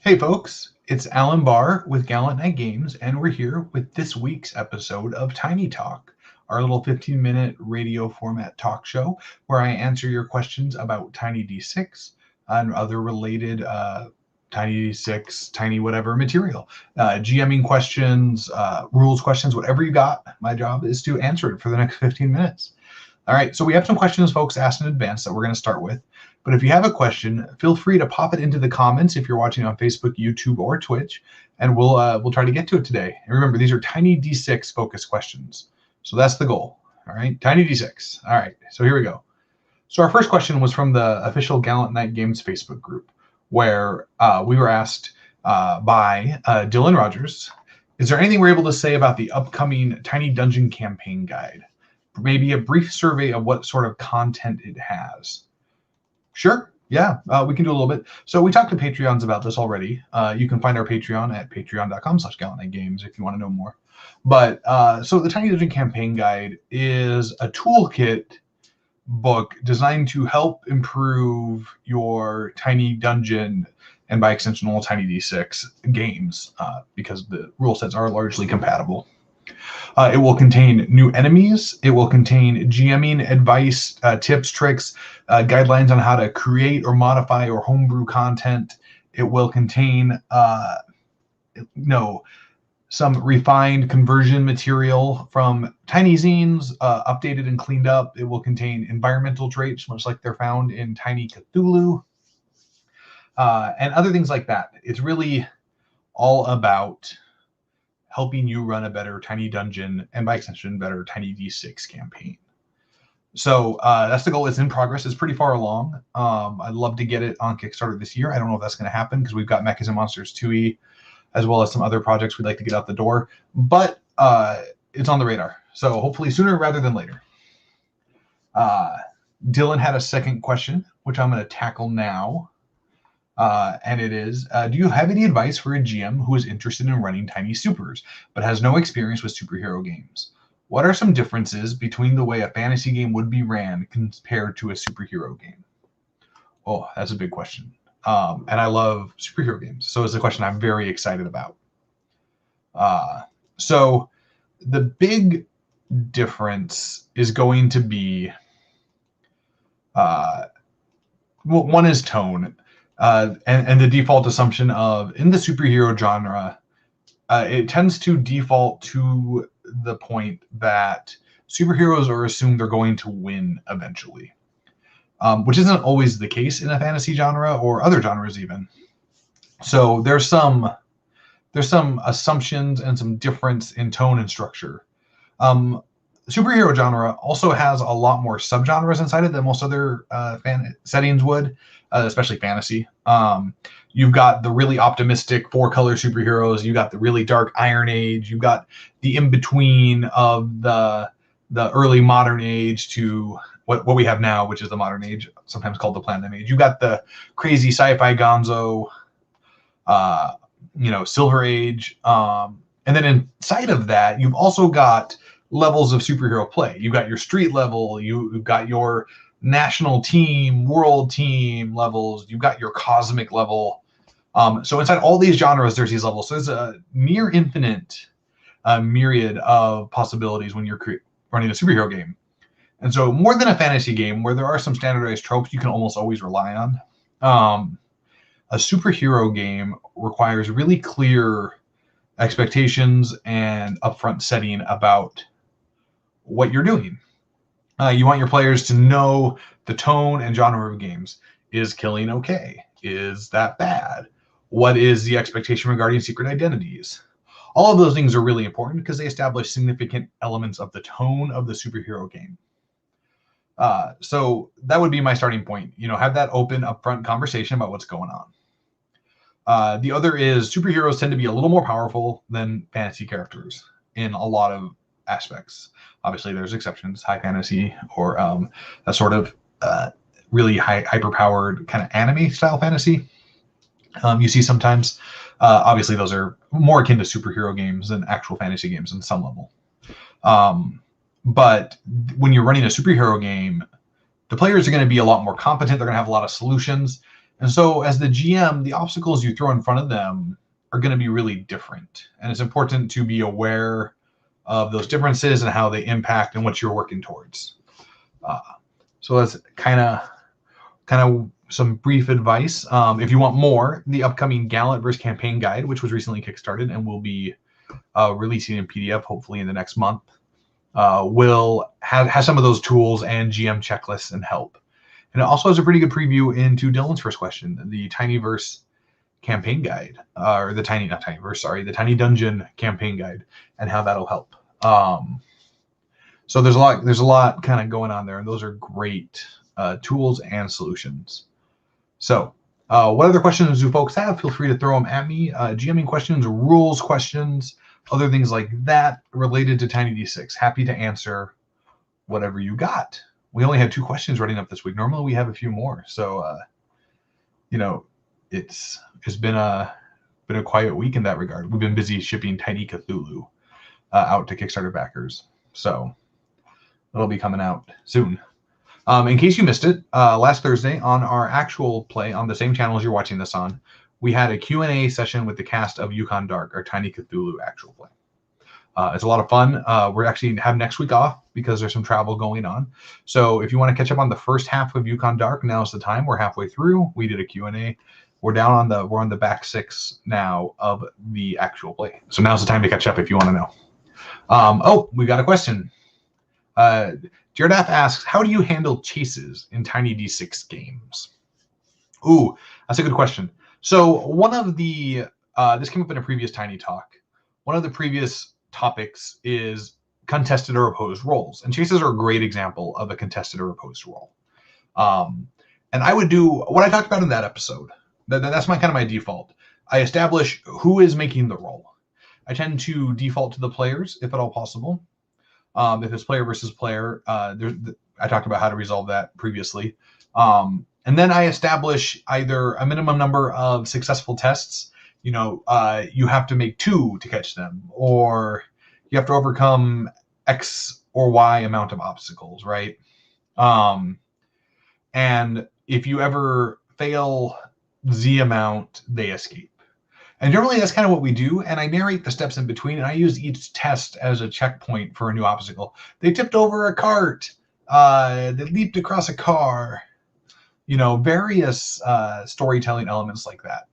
Hey folks, it's Alan Bahr with Gallant Games, and we're here with this week's episode of Tiny Talk, our little 15-minute radio format talk show where I answer your questions about Tiny D6 and other related Tiny D6, Tiny whatever material. GMing questions, rules questions, whatever you got. My job is to answer it for the next 15 minutes. All right, so we have some questions folks asked in advance that we're going to start with. But if you have a question, feel free to pop it into the comments if you're watching on Facebook, YouTube, or Twitch, and we'll try to get to it today. And remember, these are Tiny D6 focus questions. So that's the goal. All right, Tiny D6. All right, so here we go. So our first question was from the official Gallant Night Games Facebook group, where we were asked by Dylan Rogers, is there anything we're able to say about the upcoming Tiny Dungeon campaign guide? Maybe a brief survey of what sort of content it has. Sure. Yeah, we can do a little bit. So we talked to Patreons about this already. You can find our Patreon at patreon.com/GallantNightGames if you want to know more. But so the Tiny Dungeon Campaign Guide is a toolkit book designed to help improve your Tiny Dungeon and by extension all Tiny D6 games because the rule sets are largely compatible. It will contain new enemies. It will contain GMing advice, tips, tricks, guidelines on how to create or modify or homebrew content. It will contain, some refined conversion material from tiny zines, updated and cleaned up. It will contain environmental traits, much like they're found in Tiny Cthulhu, and other things like that. It's really all about helping you run a better Tiny Dungeon and by extension, better Tiny D6 campaign. So that's the goal. It's in progress. It's pretty far along. I'd love to get it on Kickstarter this year. I don't know if that's going to happen because we've got Mechas and Monsters 2E as well as some other projects we'd like to get out the door. But it's on the radar. So hopefully sooner rather than later. Dylan had a second question, which I'm going to tackle now. And it is, do you have any advice for a GM who is interested in running Tiny Supers, but has no experience with superhero games? What are some differences between the way a fantasy game would be ran compared to a superhero game? Oh, that's a big question. And I love superhero games, so it's a question I'm very excited about. So the big difference is going to be, one is tone. And the default assumption of in the superhero genre, it tends to default to the point that superheroes are assumed they're going to win eventually, which isn't always the case in a fantasy genre or other genres even. So there's some assumptions and some difference in tone and structure. Superhero genre also has a lot more subgenres inside it than most other settings would. Especially fantasy. You've got the really optimistic four-color superheroes. You got the really dark Iron Age. You've got the in-between of the early modern age to what we have now, which is the modern age, sometimes called the Platinum Age. You've got the crazy sci-fi gonzo, Silver Age. And then inside of that, you've also got levels of superhero play. You've got your street level. You've got your national team, world team levels. You've got your cosmic level. So inside all these genres, there's these levels. So there's a near infinite myriad of possibilities when you're running a superhero game. And so more than a fantasy game where there are some standardized tropes you can almost always rely on, a superhero game requires really clear expectations and upfront setting about what you're doing. You want your players to know the tone and genre of games. Is killing okay? Is that bad? What is the expectation regarding secret identities? All of those things are really important because they establish significant elements of the tone of the superhero game. So that would be my starting point. Have that open, upfront conversation about what's going on. The other is superheroes tend to be a little more powerful than fantasy characters in a lot of aspects. Obviously, there's exceptions, high fantasy or that sort of really hyper-powered kind of anime-style fantasy. You see sometimes. Obviously, those are more akin to superhero games than actual fantasy games in some level. But when you're running a superhero game, the players are going to be a lot more competent. They're going to have a lot of solutions. And so as the GM, the obstacles you throw in front of them are going to be really different. And it's important to be aware of those differences and how they impact and what you're working towards. So that's kind of some brief advice. If you want more, the upcoming Gallant versus Campaign Guide, which was recently kickstarted and will be releasing in PDF hopefully in the next month, will have some of those tools and GM checklists and help. And it also has a pretty good preview into Dylan's first question, the Tinyverse Campaign Guide, or the Tiny Dungeon Campaign Guide, and how that'll help. So there's a lot kind of going on there, and those are great tools and solutions. So what other questions do folks have? Feel free to throw them at me. GMing questions, rules questions, other things like that related to Tiny D6. Happy to answer whatever you got. We only had 2 questions running up this week. Normally we have a few more. So, it's been a quiet week in that regard. We've been busy shipping Tiny Cthulhu out to Kickstarter backers. So it'll be coming out soon. In case you missed it, last Thursday on our actual play on the same channel as you're watching this on, we had a Q&A session with the cast of Yukon Dark, our Tiny Cthulhu actual play. It's a lot of fun. We're actually have next week off because there's some travel going on. So if you want to catch up on the first half of Yukon Dark, now's the time. We're halfway through. We did a Q&A. We're on the back 6 now of the actual play. So now's the time to catch up if you want to know. We got a question. Jaredath asks, how do you handle chases in Tiny D6 games? Ooh, that's a good question. So one of the, this came up in a previous Tiny Talk. One of the previous topics is contested or opposed roles. And chases are a great example of a contested or opposed role. And I would do what I talked about in that episode. That's my default. I establish who is making the roll. I tend to default to the players, if at all possible. If it's player versus player, I talked about how to resolve that previously. And then I establish either a minimum number of successful tests. You have to make 2 to catch them, or you have to overcome X or Y amount of obstacles, right? And if you ever fail Z amount, they escape. And generally that's kind of what we do. And I narrate the steps in between, and I use each test as a checkpoint for a new obstacle. They tipped over a cart. They leaped across a car. Various storytelling elements like that.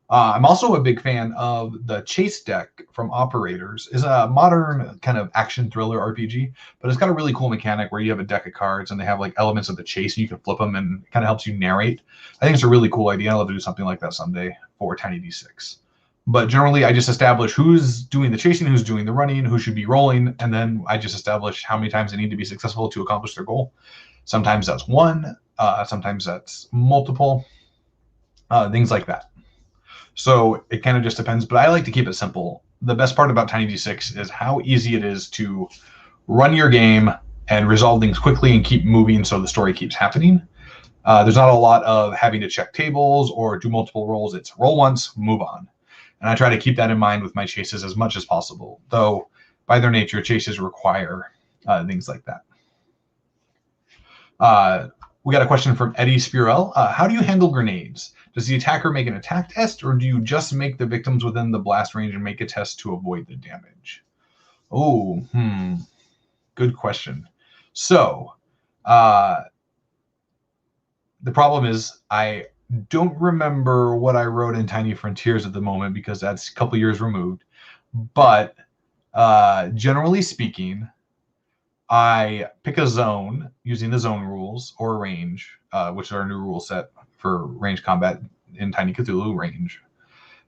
I'm also a big fan of the Chase deck from Operators. It's a modern kind of action thriller RPG, but it's got a really cool mechanic where you have a deck of cards and they have like elements of the chase and you can flip them and it kind of helps you narrate. I think it's a really cool idea. I'd love to do something like that someday for Tiny D6. But generally, I just establish who's doing the chasing, who's doing the running, who should be rolling, and then I just establish how many times they need to be successful to accomplish their goal. Sometimes that's 1, sometimes that's multiple, things like that. So it kind of just depends, but I like to keep it simple. The best part about Tiny D6 is how easy it is to run your game and resolve things quickly and keep moving so the story keeps happening. There's not a lot of having to check tables or do multiple rolls. It's roll once, move on. And I try to keep that in mind with my chases as much as possible, though by their nature, chases require things like that. We got a question from Eddie Spirel. How do you handle grenades? Does the attacker make an attack test, or do you just make the victims within the blast range and make a test to avoid the damage? Good question. So, the problem is I don't remember what I wrote in Tiny Frontiers at the moment because that's a couple years removed. But generally speaking, I pick a zone using the zone rules or range, which are a new rule set for range combat in Tiny Cthulhu range,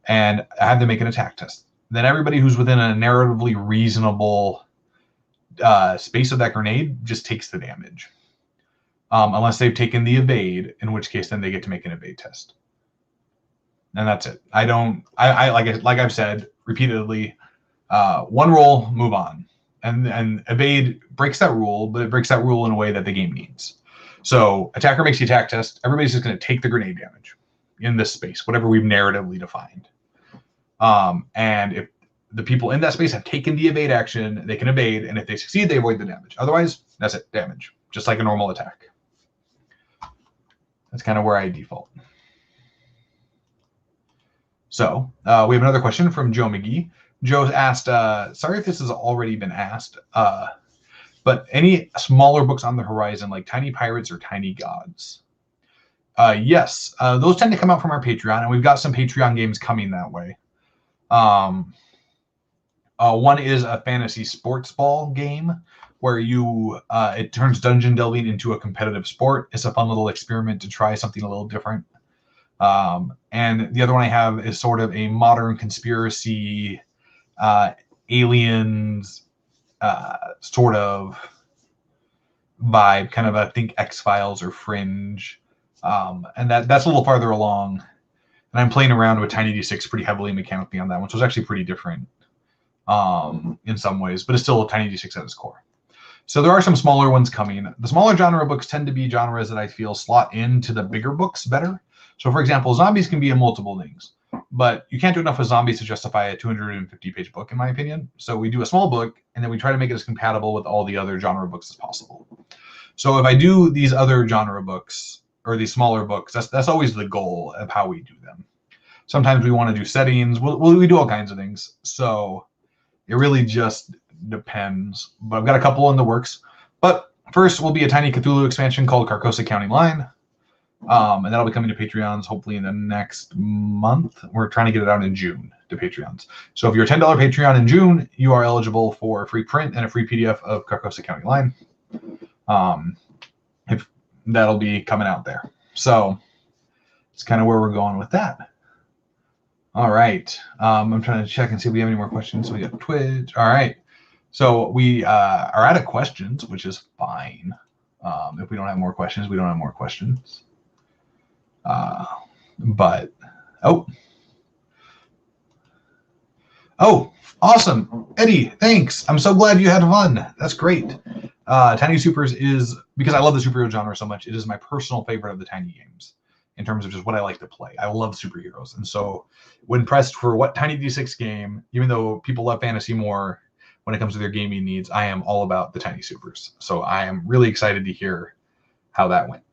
and I have them make an attack test. Then everybody who's within a narratively reasonable space of that grenade just takes the damage, unless they've taken the evade, in which case then they get to make an evade test, and that's it. I like I've said repeatedly, 1 roll, move on. And evade breaks that rule, but it breaks that rule in a way that the game needs. So attacker makes the attack test. Everybody's just going to take the grenade damage in this space, whatever we've narratively defined. And if the people in that space have taken the evade action, they can evade. And if they succeed, they avoid the damage. Otherwise, that's it, damage, just like a normal attack. That's kind of where I default. So we have another question from Joe McGee. Joe's asked, sorry if this has already been asked, but any smaller books on the horizon, like Tiny Pirates or Tiny Gods? Yes, those tend to come out from our Patreon, and we've got some Patreon games coming that way. One is a fantasy sports ball game where it turns dungeon delving into a competitive sport. It's a fun little experiment to try something a little different. And the other one I have is sort of a modern conspiracy, aliens sort of vibe, kind of I think X-Files or Fringe. And that's a little farther along. And I'm playing around with Tiny D6 pretty heavily mechanically on that one, so it's actually pretty different in some ways, but it's still a Tiny D6 at its core. So there are some smaller ones coming. The smaller genre books tend to be genres that I feel slot into the bigger books better. So for example, zombies can be in multiple things, but you can't do enough with zombies to justify a 250-page book, in my opinion. So we do a small book, and then we try to make it as compatible with all the other genre books as possible. So if I do these other genre books, or these smaller books, that's always the goal of how we do them. Sometimes we want to do settings. We do all kinds of things. So it really just depends. But I've got a couple in the works. But first will be a tiny Cthulhu expansion called Carcosa County Line. And that'll be coming to Patreons hopefully in the next month. We're trying to get it out in June to Patreons. So if you're a $10 Patreon in June, you are eligible for a free print and a free PDF of Carcosa County Line. If that'll be coming out there. So it's kind of where we're going with that. All right. I'm trying to check and see if we have any more questions. So we got Twitch. All right. So we are out of questions, which is fine. If we don't have more questions, we don't have more questions. But awesome, Eddie, thanks. I'm so glad you had fun. That's great. Tiny Supers is, because I love the superhero genre so much, it is my personal favorite of the Tiny games in terms of just what I like to play. I love superheroes, and so when pressed for what Tiny D6 game, even though people love fantasy more when it comes to their gaming needs, I am all about the Tiny Supers. So I am really excited to hear how that went.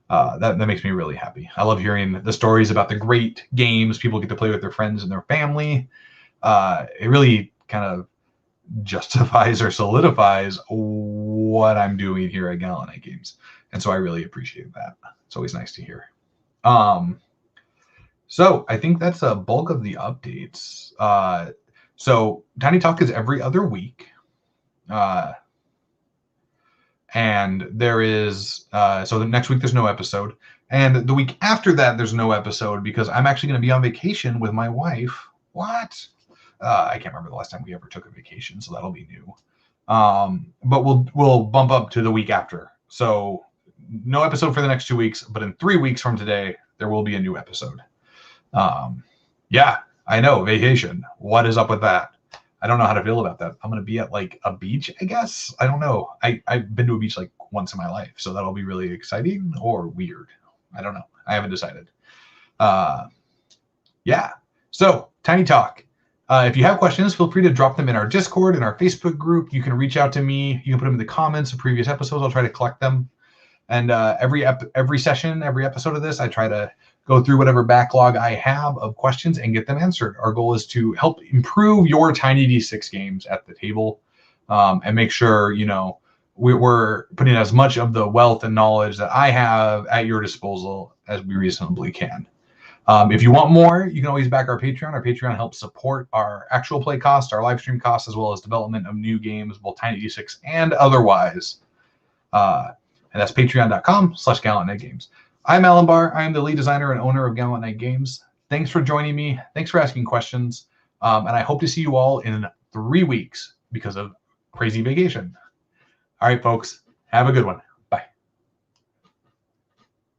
That makes me really happy. I love hearing the stories about the great games people get to play with their friends and their family. It really kind of justifies or solidifies what I'm doing here at Gallant Games. And so I really appreciate that. It's always nice to hear. So I think that's a bulk of the updates. So Tiny Talk is every other week. And there is, so the next week there's no episode. And the week after that, there's no episode because I'm actually going to be on vacation with my wife. What? I can't remember the last time we ever took a vacation, so that'll be new. But we'll bump up to the week after. So no episode for the next 2 weeks, but in 3 weeks from today, there will be a new episode. Yeah, I know, vacation. What is up with that? I don't know how to feel about that. I'm going to be at like a beach, I guess. I don't know. I've been to a beach like once in my life, so that'll be really exciting or weird. I don't know. I haven't decided. Yeah. So Tiny Talk. If you have questions, feel free to drop them in our Discord, in our Facebook group. You can reach out to me. You can put them in the comments of previous episodes. I'll try to collect them. And every session, every episode of this, I try to go through whatever backlog I have of questions and get them answered. Our goal is to help improve your Tiny D6 games at the table, and make sure, you know, we're putting as much of the wealth and knowledge that I have at your disposal as we reasonably can. If you want more, you can always back our Patreon. Our Patreon helps support our actual play costs, our live stream costs, as well as development of new games, both Tiny D6 and otherwise. And that's patreon.com/GallantNightGames. I'm Alan Bahr. I am the lead designer and owner of Gallant Night Games. Thanks for joining me. Thanks for asking questions. And I hope to see you all in 3 weeks because of crazy vacation. All right, folks, have a good one.